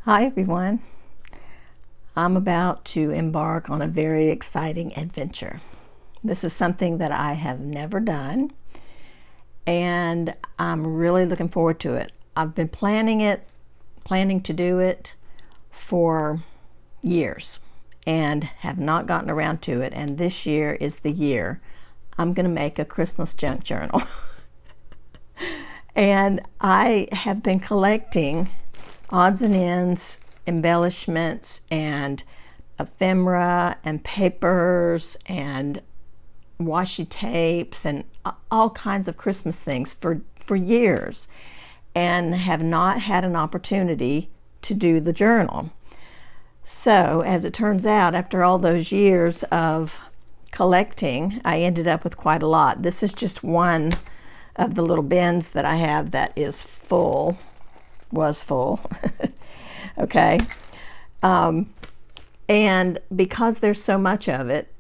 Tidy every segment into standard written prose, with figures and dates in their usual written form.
Hi everyone. I'm about to embark on a very exciting adventure. This is something that I have never done, and I'm really looking forward to it. I've been planning to do it for years and have not gotten around to it, and this year is the year I'm going to make a Christmas junk journal. And I have been collecting odds and ends, embellishments, and ephemera, and papers, and washi tapes, and all kinds of Christmas things for years, and have not had an opportunity to do the journal. So, as it turns out, after all those years of collecting, I ended up with quite a lot. This is just one of the little bins that I have that is full, was full. Okay. And because there's so much of it,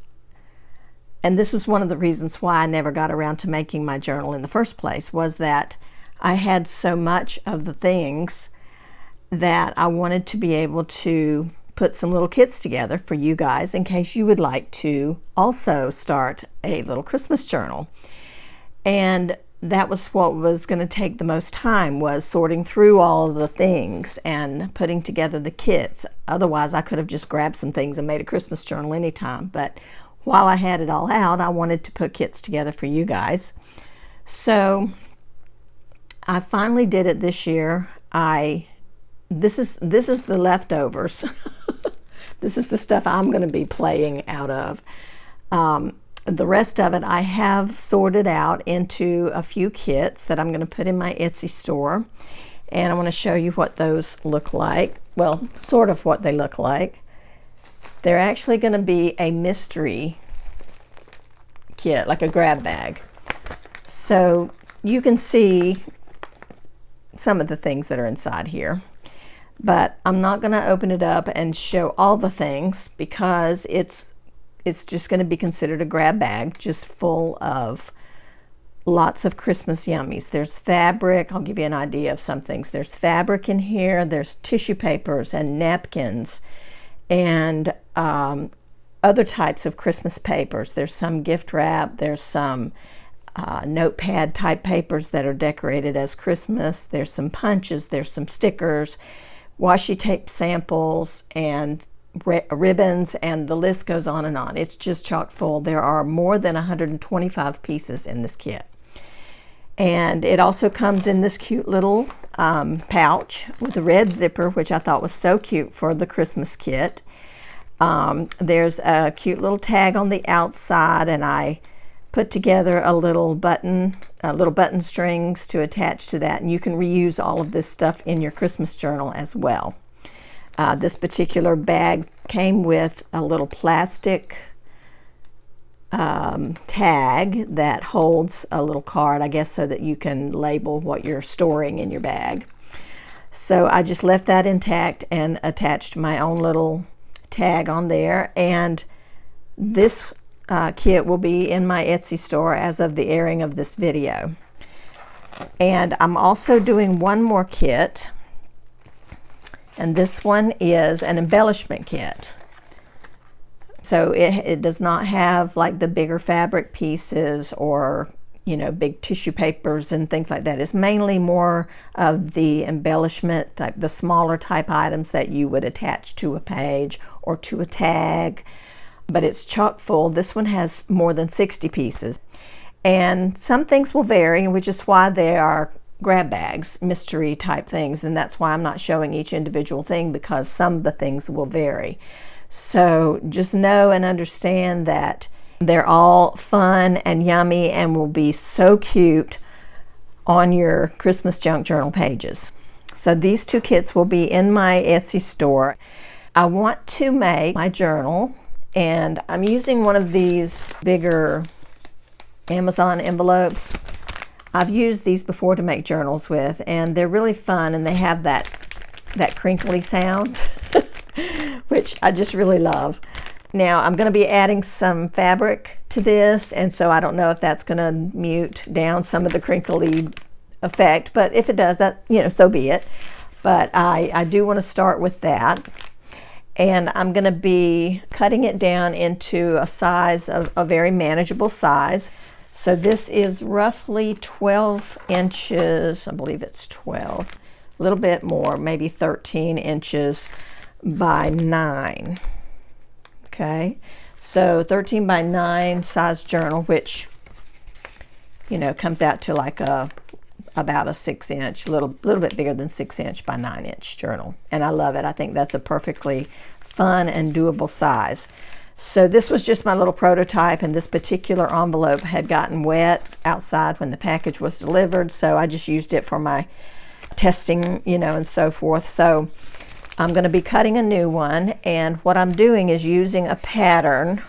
and this was one of the reasons why I never got around to making my journal in the first place, was that I had so much of the things that I wanted to be able to put some little kits together for you guys in case you would like to also start a little Christmas journal. And that was what was going to take the most time, was sorting through all of the things and putting together the kits. Otherwise, I could have just grabbed some things and made a Christmas journal anytime. But while I had it all out, I wanted to put kits together for you guys. So I finally did it this year. This is the leftovers. This is the stuff I'm going to be playing out of. The rest of it I have sorted out into a few kits that I'm going to put in my Etsy store, and I want to show you what those look like. Well, sort of what they look like. They're actually going to be a mystery kit, like a grab bag. So you can see some of the things that are inside here, but I'm not going to open it up and show all the things because it's just going to be considered a grab bag, just full of lots of Christmas yummies. There's fabric. I'll give you an idea of some things. There's fabric in here. There's tissue papers and napkins and other types of Christmas papers. There's some gift wrap. There's some notepad type papers that are decorated as Christmas. There's some punches. There's some stickers, washi tape samples, and ribbons, and the list goes on and on. It's just chock full. There are more than 125 pieces in this kit. And it also comes in this cute little pouch with a red zipper, which I thought was so cute for the Christmas kit. There's a cute little tag on the outside, and I put together a little button strings to attach to that, and you can reuse all of this stuff in your Christmas journal as well. This particular bag came with a little plastic tag that holds a little card, I guess, so that you can label what you're storing in your bag. So I just left that intact and attached my own little tag on there. And this kit will be in my Etsy store as of the airing of this video. And I'm also doing one more kit. And this one is an embellishment kit. So it does not have like the bigger fabric pieces or, big tissue papers and things like that. It's mainly more of the embellishment type, the smaller type items that you would attach to a page or to a tag. But it's chock full. This one has more than 60 pieces. And some things will vary, which is why they are grab bags, mystery type things, and that's why I'm not showing each individual thing, because some of the things will vary. So just know and understand that they're all fun and yummy and will be so cute on your Christmas junk journal pages. So these two kits will be in my Etsy store. I want to make my journal, and I'm using one of these bigger Amazon envelopes. I've used these before to make journals with, and they're really fun, and they have that crinkly sound, which I just really love. Now I'm going to be adding some fabric to this, and so I don't know if that's going to mute down some of the crinkly effect, but if it does, that's, so be it. But I do want to start with that. And I'm going to be cutting it down into a size of a very manageable size. So this is roughly 12 inches, I believe it's 12, a little bit more, maybe 13 inches by 9. Okay, so 13 by 9 size journal, which, you know, comes out to like about a 6-inch, a little bit bigger than 6-inch by 9-inch journal. And I love it. I think that's a perfectly fun and doable size. So this was just my little prototype, and this particular envelope had gotten wet outside when the package was delivered, so I just used it for my testing, you know, and so forth. So I'm going to be cutting a new one, and what I'm doing is using a pattern.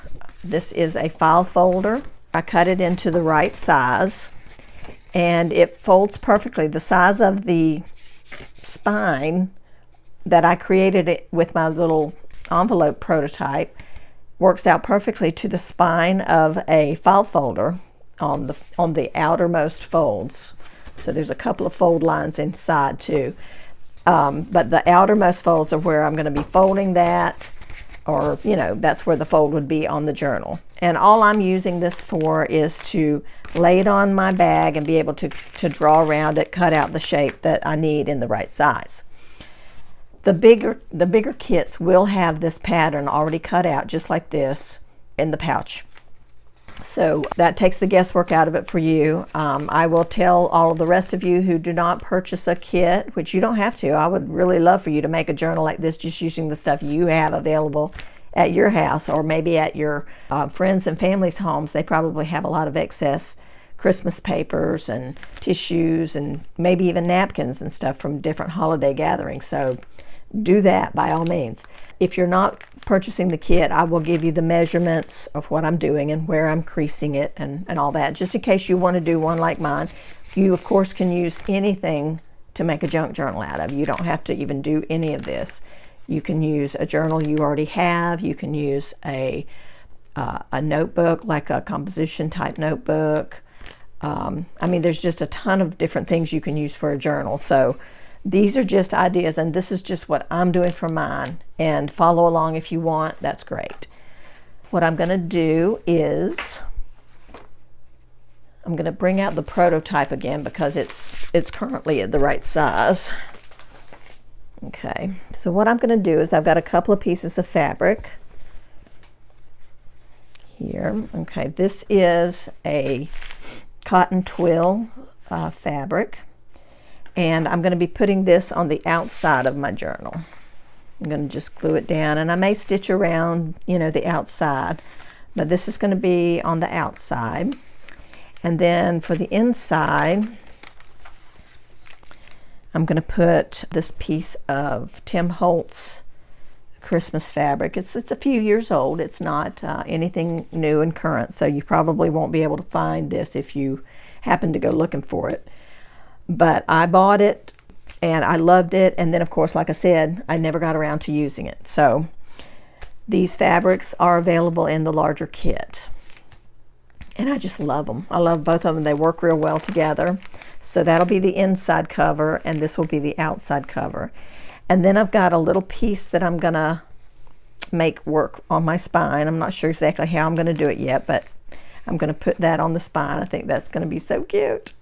This is a file folder. I cut it into the right size, and it folds perfectly. The size of the spine that I created it with my little envelope prototype works out perfectly to the spine of a file folder on the outermost folds. So there's a couple of fold lines inside too. But the outermost folds are where I'm going to be folding that, or, you know, that's where the fold would be on the journal. And all I'm using this for is to lay it on my bag and be able to draw around it, cut out the shape that I need in the right size. The bigger kits will have this pattern already cut out just like this in the pouch. So that takes the guesswork out of it for you. I will tell all of the rest of you who do not purchase a kit, which you don't have to. I would really love for you to make a journal like this just using the stuff you have available at your house, or maybe at your friends and family's homes. They probably have a lot of excess Christmas papers and tissues and maybe even napkins and stuff from different holiday gatherings. So do that by all means. If you're not purchasing the kit, I will give you the measurements of what I'm doing and where I'm creasing it and all that, just in case you want to do one like mine. You, of course, can use anything to make a junk journal out of. You don't have to even do any of this. You can use a journal you already have. You can use a notebook, like a composition type notebook. I mean, there's just a ton of different things you can use for a journal. So these are just ideas, and this is just what I'm doing for mine. And follow along if you want, that's great. What I'm going to do is I'm going to bring out the prototype again because it's currently at the right size. Okay, so what I'm going to do is I've got a couple of pieces of fabric here. Okay, this is a cotton twill fabric. And I'm going to be putting this on the outside of my journal. I'm going to just glue it down, and I may stitch around, you know, the outside, but this is going to be on the outside. And then for the inside, I'm going to put this piece of Tim Holtz Christmas fabric. It's a few years old. It's not anything new and current, so you probably won't be able to find this if you happen to go looking for it. But I bought it and I loved it, and then of course, like I said, I never got around to using it. So these fabrics are available in the larger kit, and I just love them. I love both of them. They work real well together. So that'll be the inside cover, and this will be the outside cover. And then I've got a little piece that I'm gonna make work on my spine. I'm not sure exactly how I'm gonna do it yet, but I'm gonna put that on the spine. I think that's gonna be so cute.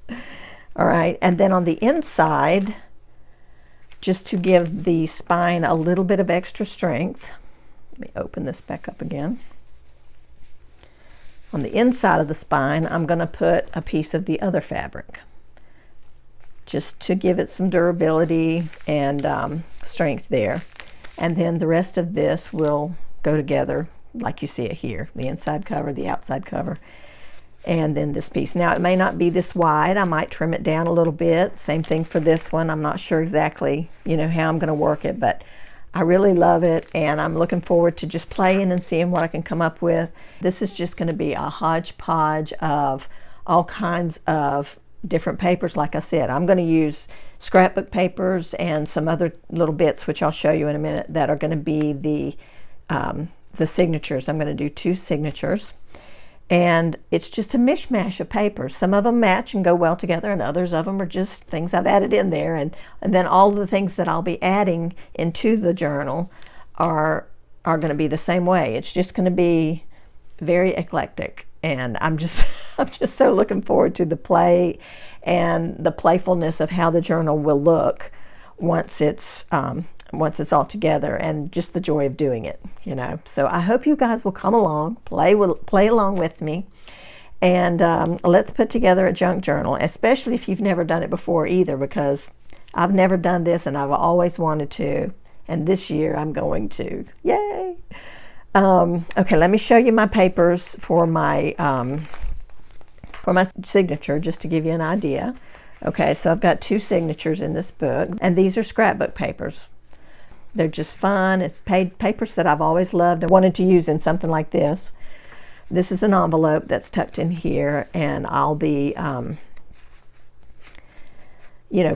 All right, and then on the inside, just to give the spine a little bit of extra strength, let me open this back up again. On the inside of the spine, I'm going to put a piece of the other fabric, just to give it some durability and strength there. And then the rest of this will go together like you see it here, the inside cover, the outside cover, and then this piece. Now, it may not be this wide. I might trim it down a little bit. Same thing for this one. I'm not sure exactly, you know, how I'm going to work it, but I really love it, and I'm looking forward to just playing and seeing what I can come up with. This is just going to be a hodgepodge of all kinds of different papers. Like I said, I'm going to use scrapbook papers and some other little bits, which I'll show you in a minute, that are going to be the signatures. I'm going to do 2 signatures. And it's just a mishmash of papers. Some of them match and go well together, and others of them are just things I've added in there. And then all of the things that I'll be adding into the journal are going to be the same way. It's just going to be very eclectic. And I'm just so looking forward to the play and the playfulness of how the journal will look once it's all together, and just the joy of doing it, you know. So I hope you guys will come along, play along with me, and let's put together a junk journal, especially if you've never done it before either, because I've never done this and I've always wanted to, and this year I'm going to. Yay! Okay, let me show you my papers for my signature, just to give you an idea. Okay, so I've got 2 signatures in this book, and these are scrapbook papers. They're just fun. It's papers that I've always loved and wanted to use in something like this. This is an envelope that's tucked in here, and I'll be,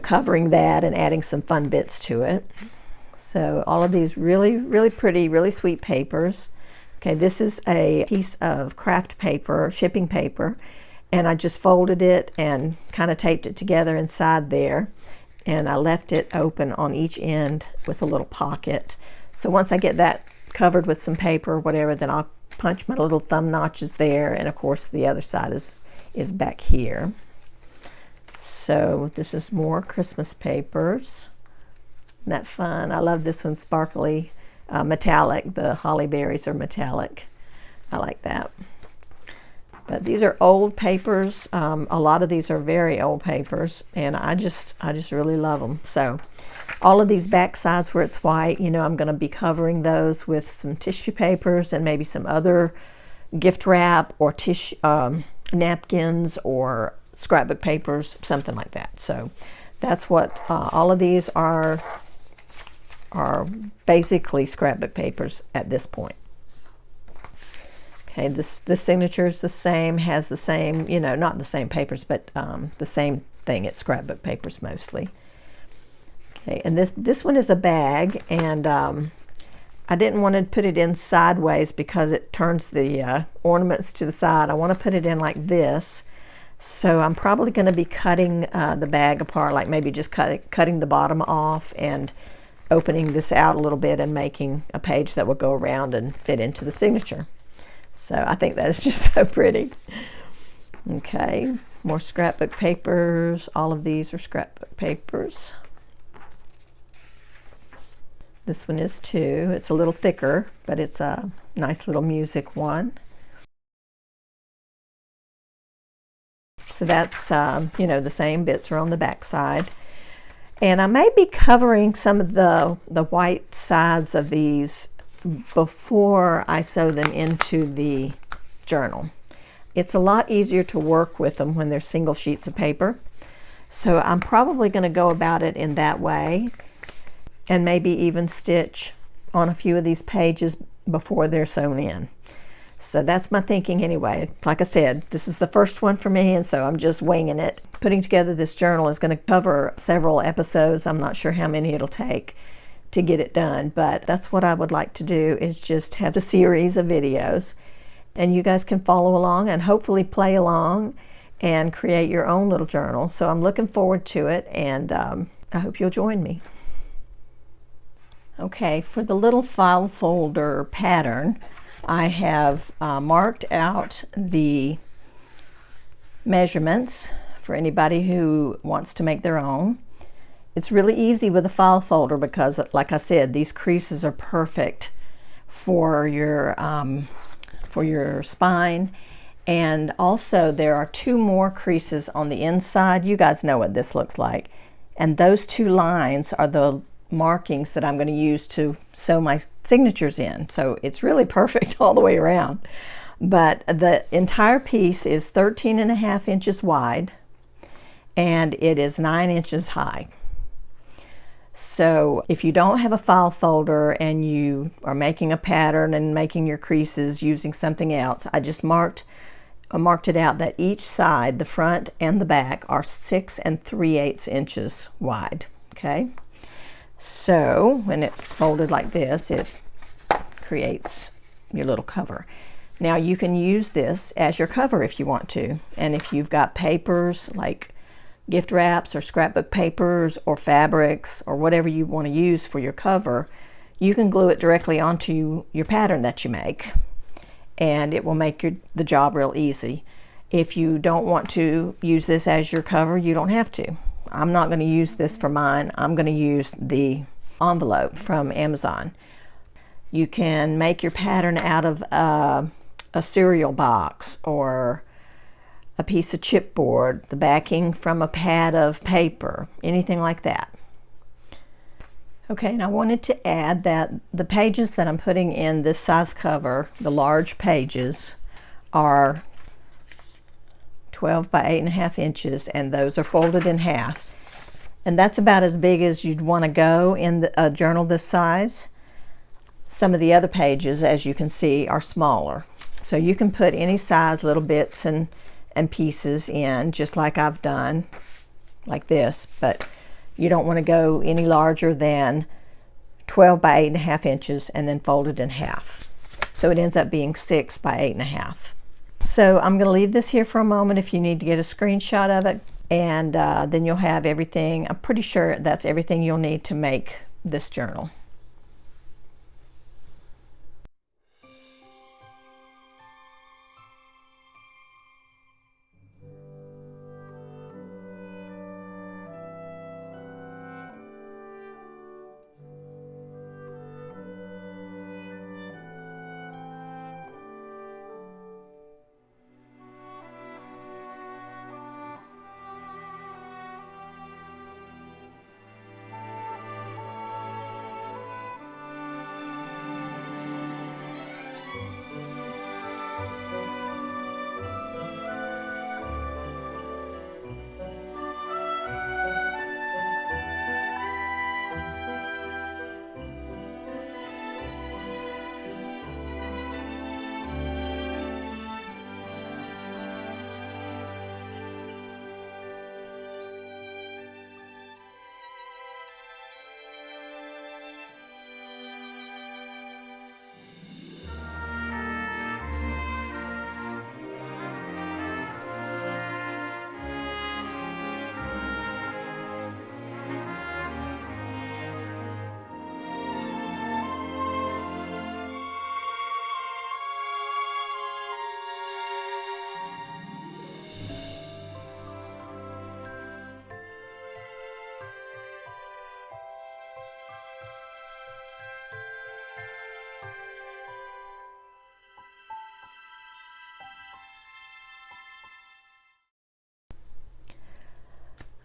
covering that and adding some fun bits to it. So all of these really, really pretty, really sweet papers. Okay, this is a piece of craft paper, shipping paper, and I just folded it and kind of taped it together inside there. And I left it open on each end with a little pocket. So once I get that covered with some paper or whatever, then I'll punch my little thumb notches there, and of course the other side is back here. So this is more Christmas papers. Isn't that fun? I love this one, sparkly, metallic. The holly berries are metallic. I like that. But these are old papers. A lot of these are very old papers, and I just really love them. So all of these back sides where it's white, I'm going to be covering those with some tissue papers and maybe some other gift wrap or tissue napkins or scrapbook papers, something like that. So that's what all of these are basically scrapbook papers at this point. Okay, this signature is the same, has the same, not the same papers, but the same thing. It's scrapbook papers mostly. Okay, and this one is a bag, and I didn't want to put it in sideways because it turns the ornaments to the side. I want to put it in like this. So I'm probably going to be cutting the bag apart, like maybe just cutting the bottom off and opening this out a little bit and making a page that will go around and fit into the signature. So I think that is just so pretty. Okay, more scrapbook papers. All of these are scrapbook papers. This one is too. It's a little thicker, but it's a nice little music one. So that's, the same bits are on the back side. And I may be covering some of the white sides of these before I sew them into the journal. It's a lot easier to work with them when they're single sheets of paper. So I'm probably going to go about it in that way, and maybe even stitch on a few of these pages before they're sewn in. So that's my thinking anyway. Like I said, this is the first one for me, and so I'm just winging it. Putting together this journal is going to cover several episodes. I'm not sure how many it'll take to get it done, but that's what I would like to do, is just have a series of videos, and you guys can follow along and hopefully play along and create your own little journal. So I'm looking forward to it, and I hope you'll join me. Okay, for the little file folder pattern, I have marked out the measurements for anybody who wants to make their own. It's really easy with a file folder because, like I said, these creases are perfect for your spine. And also there are 2 more creases on the inside. You guys know what this looks like. And those 2 lines are the markings that I'm going to use to sew my signatures in. So it's really perfect all the way around. But the entire piece is 13.5 inches wide, and it is 9 inches high. So if you don't have a file folder and you are making a pattern and making your creases using something else, I just marked it out that each side, the front and the back, are 6 3/8 inches wide. Okay, so when it's folded like this, it creates your little cover. Now you can use this as your cover if you want to, and if you've got papers like gift wraps or scrapbook papers or fabrics or whatever you want to use for your cover, you can glue it directly onto your pattern that you make, and it will make the job real easy. If you don't want to use this as your cover, you don't have to. I'm not going to use this for mine. I'm going to use the envelope from Amazon. You can make your pattern out of a cereal box or a piece of chipboard, the backing from a pad of paper, anything like that. Okay, and I wanted to add that the pages that I'm putting in this size cover, the large pages, are 12 by 8.5 inches, and those are folded in half. And that's about as big as you'd want to go in a journal this size. Some of the other pages, as you can see, are smaller. So you can put any size little bits and pieces in, just like I've done, like this, but you don't want to go any larger than 12 by 8.5 inches and then fold it in half. So it ends up being 6 by 8.5. So I'm going to leave this here for a moment if you need to get a screenshot of it, and then you'll have everything. I'm pretty sure that's everything you'll need to make this journal.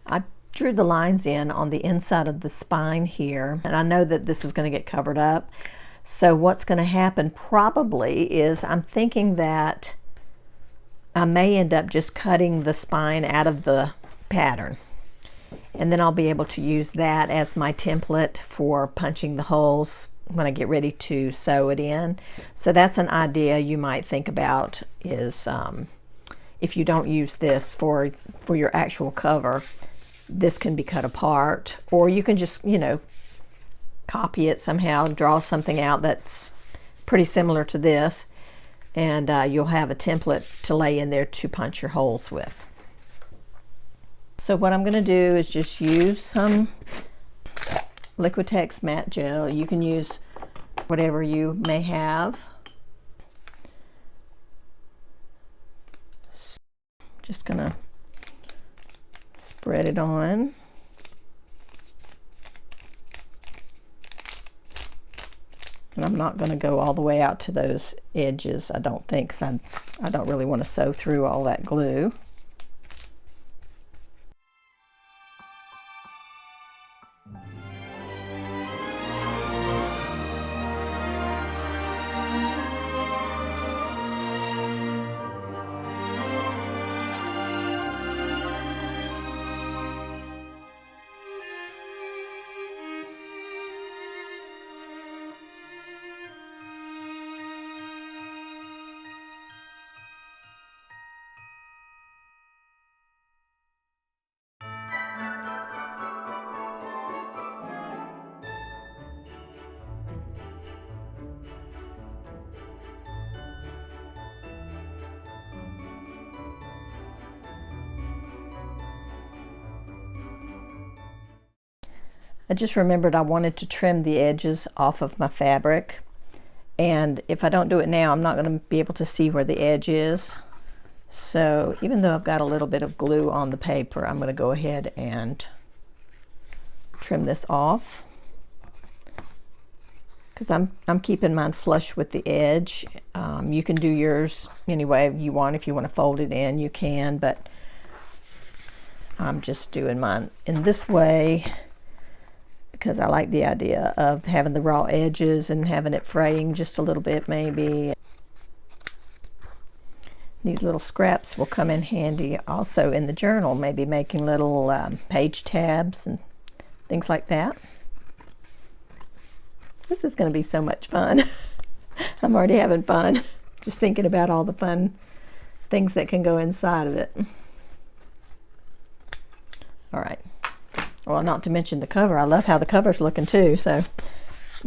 I drew the lines in on the inside of the spine here, and I know that this is going to get covered up. So what's going to happen probably is I'm thinking that I may end up just cutting the spine out of the pattern, and then I'll be able to use that as my template for punching the holes when I get ready to sew it in. So that's an idea you might think about, is if you don't use this for your actual cover, this can be cut apart, or you can just, you know, copy it somehow, draw something out that's pretty similar to this, and you'll have a template to lay in there to punch your holes with. So what I'm going to do is just use some Liquitex matte gel. You can use whatever you may have. Just going to spread it on. And I'm not going to go all the way out to those edges, I don't think, because I don't really want to sew through all that glue. I just remembered I wanted to trim the edges off of my fabric, and if I don't do it now, I'm not going to be able to see where the edge is. So even though I've got a little bit of glue on the paper, I'm going to go ahead and trim this off, because I'm keeping mine flush with the edge. You can do yours any way you want. If you want to fold it in, you can, but I'm just doing mine in this way because I like the idea of having the raw edges and having it fraying just a little bit maybe. These little scraps will come in handy also in the journal, maybe making little page tabs and things like that. This is going to be so much fun. I'm already having fun just thinking about all the fun things that can go inside of it. All right. Well, not to mention the cover. I love how the cover's looking too. So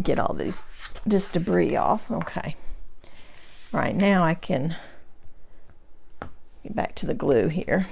get all this debris off. Okay. All right, now I can get back to the glue here.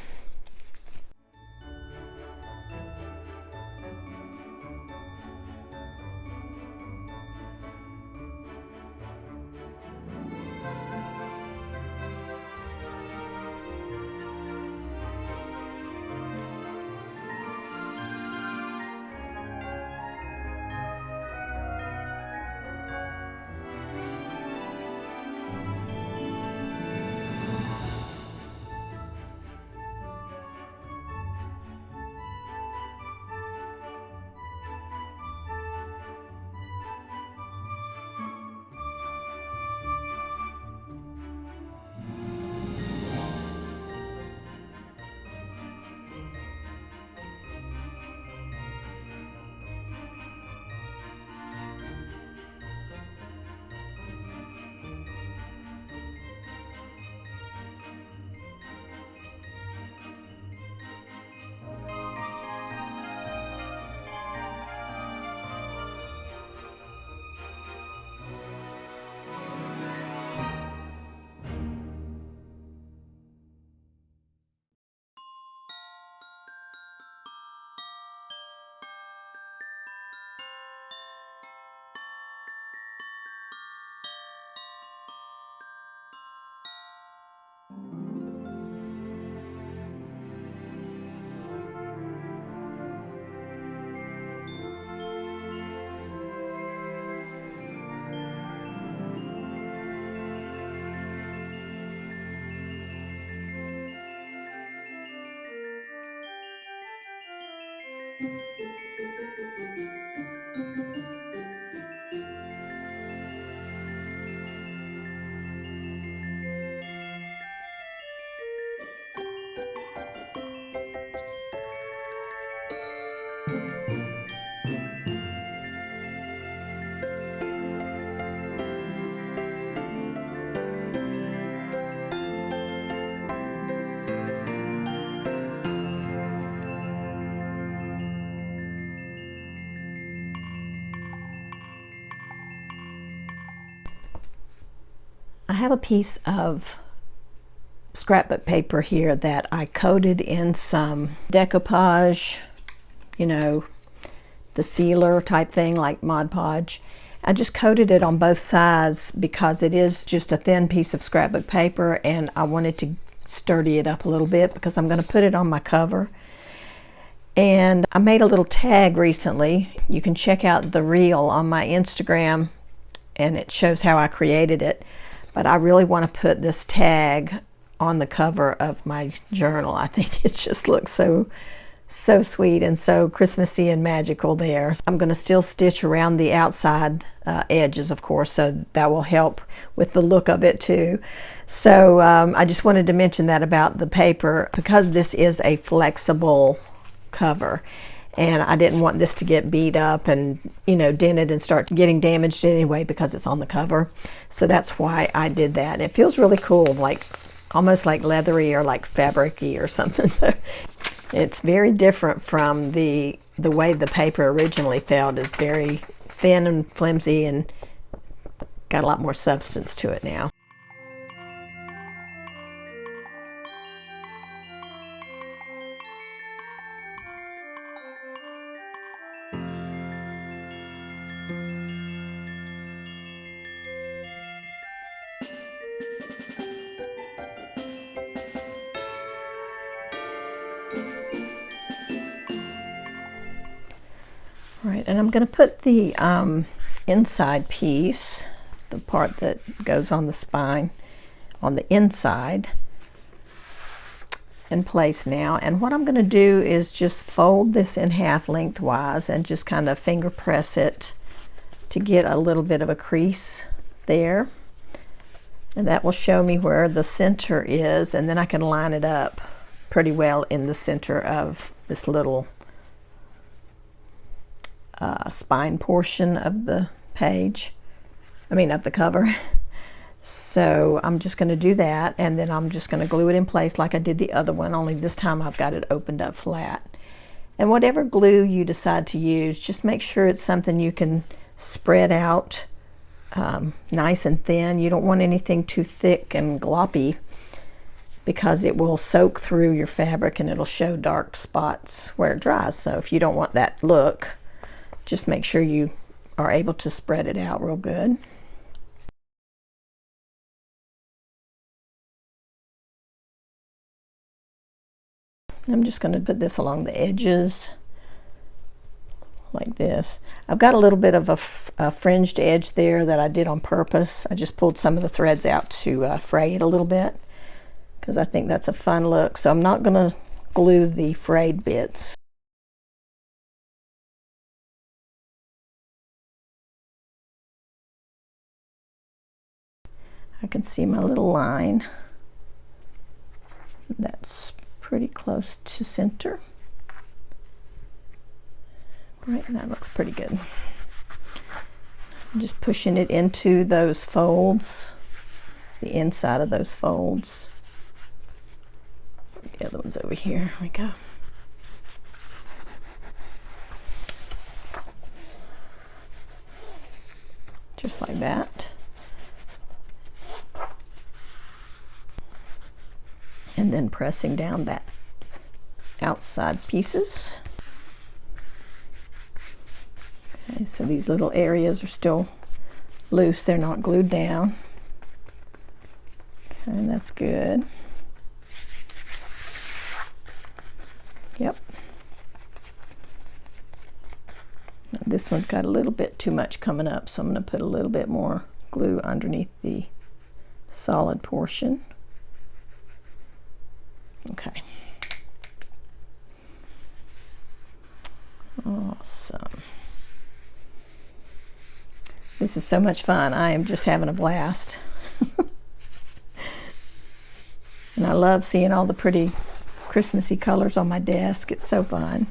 I have a piece of scrapbook paper here that I coated in some decoupage, you know, the sealer type thing like Mod Podge. I just coated it on both sides because it is just a thin piece of scrapbook paper, and I wanted to sturdy it up a little bit because I'm going to put it on my cover. And I made a little tag recently. You can check out the reel on my Instagram and it shows how I created it. But I really want to put this tag on the cover of my journal. I think it just looks so sweet and so Christmassy and magical there. I'm going to still stitch around the outside edges, of course, so that will help with the look of it too. So I just wanted to mention that about the paper, because this is a flexible cover and I didn't want this to get beat up and, you know, dented and start getting damaged anyway because it's on the cover. So that's why I did that. And it feels really cool, like almost like leathery or like fabric-y or something. So it's very different from the way the paper originally felt. It's very thin and flimsy and got a lot more substance to it now. right, and I'm going to put the inside piece, the part that goes on the spine, on the inside in place now. And what I'm going to do is just fold this in half lengthwise and just kind of finger press it to get a little bit of a crease there. And that will show me where the center is, and then I can line it up pretty well in the center of this little spine portion of the page, of the cover. So I'm just going to do that, and then I'm just going to glue it in place like I did the other one, only this time I've got it opened up flat. And whatever glue you decide to use, just make sure it's something you can spread out nice and thin. You don't want anything too thick and gloppy, because it will soak through your fabric and it'll show dark spots where it dries. So if you don't want that look, just make sure you are able to spread it out real good. I'm just going to put this along the edges like this. I've got a little bit of a fringed edge there that I did on purpose. I just pulled some of the threads out to fray it a little bit, because I think that's a fun look. So I'm not going to glue the frayed bits. I can see my little line. That's pretty close to center. Right, that looks pretty good. I'm just pushing it into those folds, the inside of those folds. The other one's over here. Here we go. Just like that. And then pressing down that outside pieces. Okay, so these little areas are still loose, they're not glued down. Okay, that's good. Yep. Now this one's got a little bit too much coming up, so I'm going to put a little bit more glue underneath the solid portion. Okay. Awesome. This is so much fun. I am just having a blast. And I love seeing all the pretty Christmassy colors on my desk. It's so fun.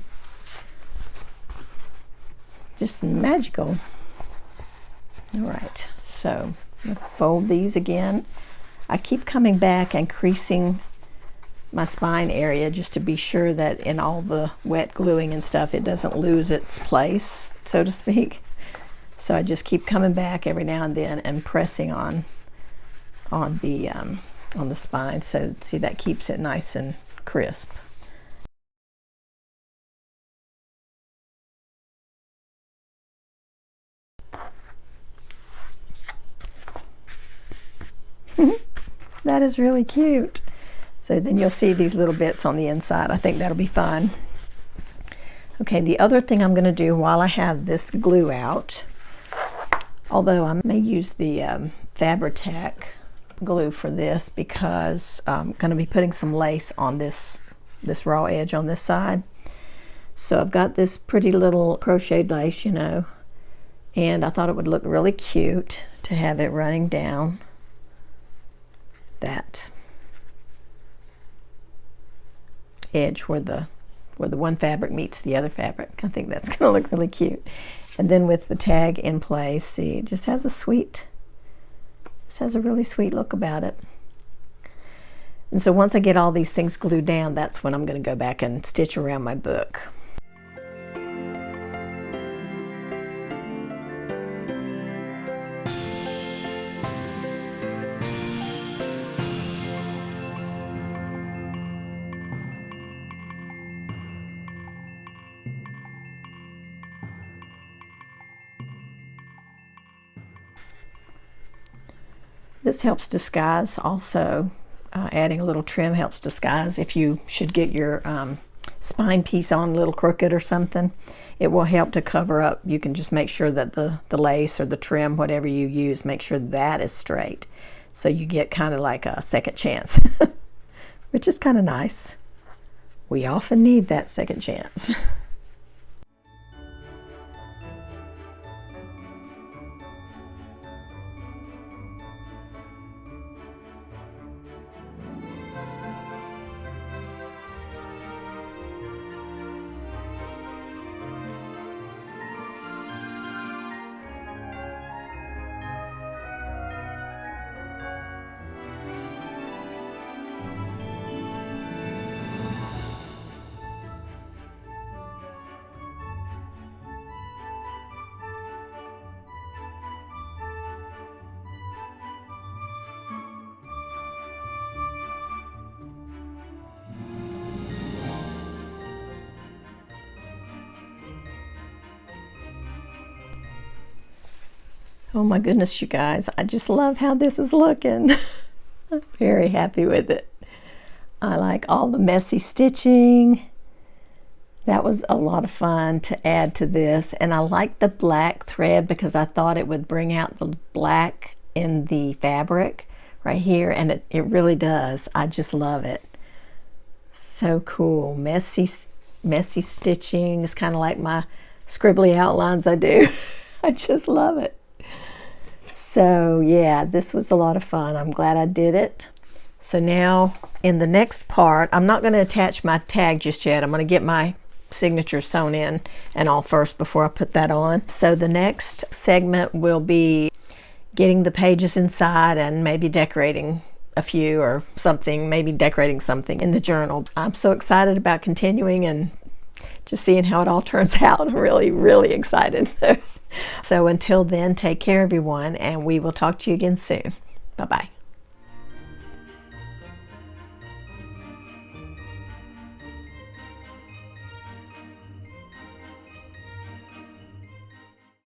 Just magical. All right, so I'm gonna fold these again. I keep coming back and creasing my spine area just to be sure that in all the wet gluing and stuff it doesn't lose its place, so to speak. So I just keep coming back every now and then and pressing on the spine. So see, that keeps it nice and crisp. That is really cute. So then you'll see these little bits on the inside. I think that'll be fun. Okay, the other thing I'm going to do while I have this glue out, although I may use the Fabri-Tac glue for this, because I'm going to be putting some lace on this raw edge on this side. So I've got this pretty little crocheted lace, you know, and I thought it would look really cute to have it running down that edge where the one fabric meets the other fabric. I think that's going to look really cute. And then with the tag in place, see, it just has a really sweet look about it. And so once I get all these things glued down, that's when I'm going to go back and stitch around my book. This helps disguise also. Adding a little trim helps disguise if you should get your spine piece on a little crooked or something. it will help to cover up. You can just make sure that the lace or the trim, whatever you use, make sure that is straight. So you get kind of like a second chance, which is kind of nice. We often need that second chance. Oh my goodness, you guys, I just love how this is looking. I'm very happy with it. I like all the messy stitching. That was a lot of fun to add to this. And I like the black thread because I thought it would bring out the black in the fabric right here, and it really does. I just love it. So cool. Messy stitching. It's kind of like my scribbly outlines I do. I just love it. So yeah, this was a lot of fun. I'm glad I did it. So now in the next part, I'm not going to attach my tag just yet. I'm going to get my signature sewn in and all first before I put that on. So the next segment will be getting the pages inside and maybe decorating a few or something, maybe decorating something in the journal. I'm so excited about continuing and just seeing how it all turns out. I'm really, really excited. So until then, take care everyone, and we will talk to you again soon. Bye-bye.